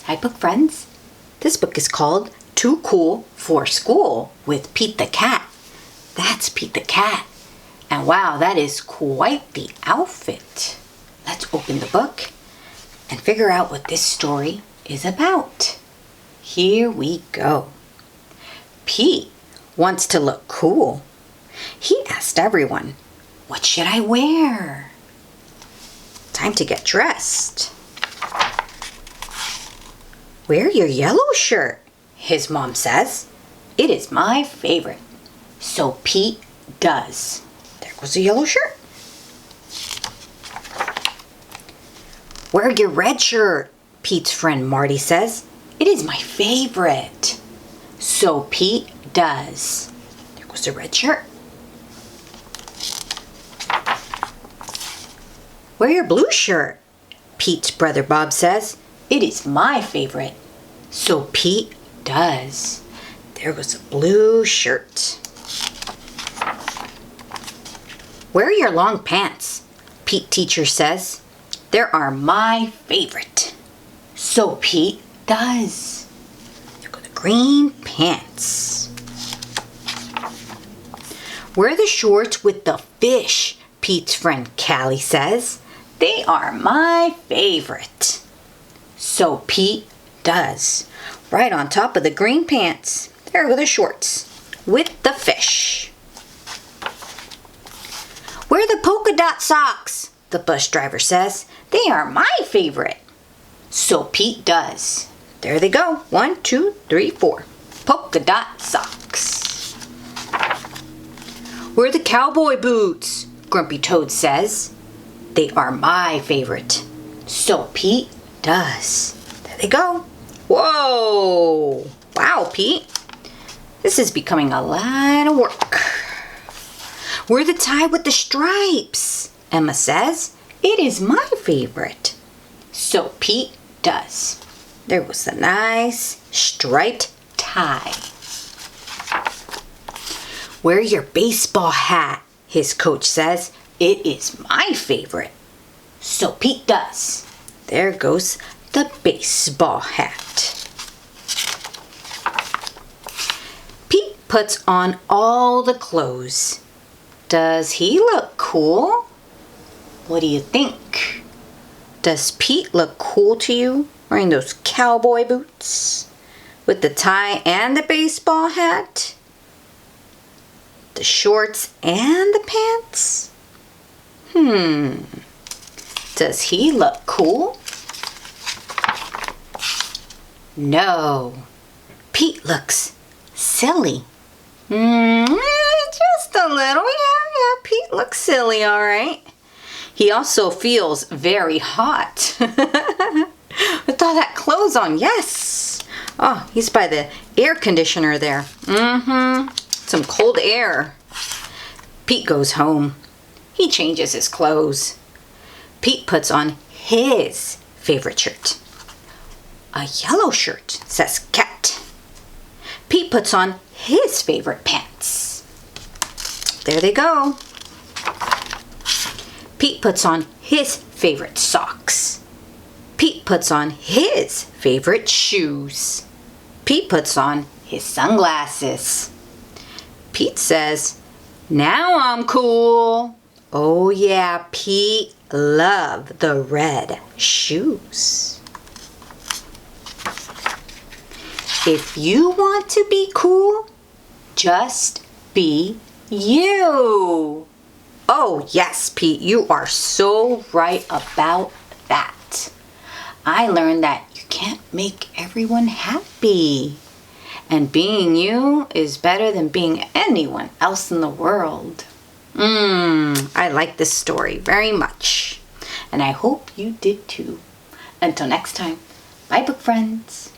Hi, book friends. This book is called Too Cool for School with Pete the Cat. That's Pete the Cat. And wow, that is quite the outfit. Let's open the book and figure out what this story is about. Here we go. Pete wants to look cool. He asked everyone, "What should I wear?" Time to get dressed. "Wear your yellow shirt," his mom says. "It is my favorite." So Pete does. There goes a yellow shirt. "Wear your red shirt," Pete's friend Marty says. "It is my favorite." So Pete does. There goes the red shirt. "Wear your blue shirt," Pete's brother Bob says. "It is my favorite." So Pete does. There goes a blue shirt. "Wear your long pants," Pete teacher says. "They are my favorite." So Pete does. There go the green pants. "Wear the shorts with the fish," Pete's friend Callie says. "They are my favorite." So Pete does. Right on top of the green pants. There go the shorts with the fish. "Wear the polka dot socks," the bus driver says. "They are my favorite." So Pete does. There they go. 1, 2, 3, 4. Polka dot socks. "Wear the cowboy boots," Grumpy Toad says. "They are my favorite." So Pete does. There they go. Whoa! Wow, Pete. This is becoming a lot of work. "Wear the tie with the stripes," Emma says. "It is my favorite." So Pete does. There was a nice striped tie. "Wear your baseball hat," his coach says. "It is my favorite." So Pete does. There goes the baseball hat. Pete puts on all the clothes. Does he look cool? What do you think? Does Pete look cool to you wearing those cowboy boots with the tie and the baseball hat? The shorts and the pants? Does he look cool? No. Pete looks silly. Just a little. Yeah, Pete looks silly, all right. He also feels very hot. With all that clothes on, yes. Oh, he's by the air conditioner there. Some cold air. Pete goes home. He changes his clothes. Pete puts on his favorite shirt. A yellow shirt, says Cat. Pete puts on his favorite pants. There they go. Pete puts on his favorite socks. Pete puts on his favorite shoes. Pete puts on his sunglasses. Pete says, "Now I'm cool." Oh yeah, Pete loved the red shoes. If you want to be cool, just be you. Oh yes, Pete, you are so right about that. I learned that you can't make everyone happy. And being you is better than being anyone else in the world. I like this story very much. And I hope you did too. Until next time, bye book friends.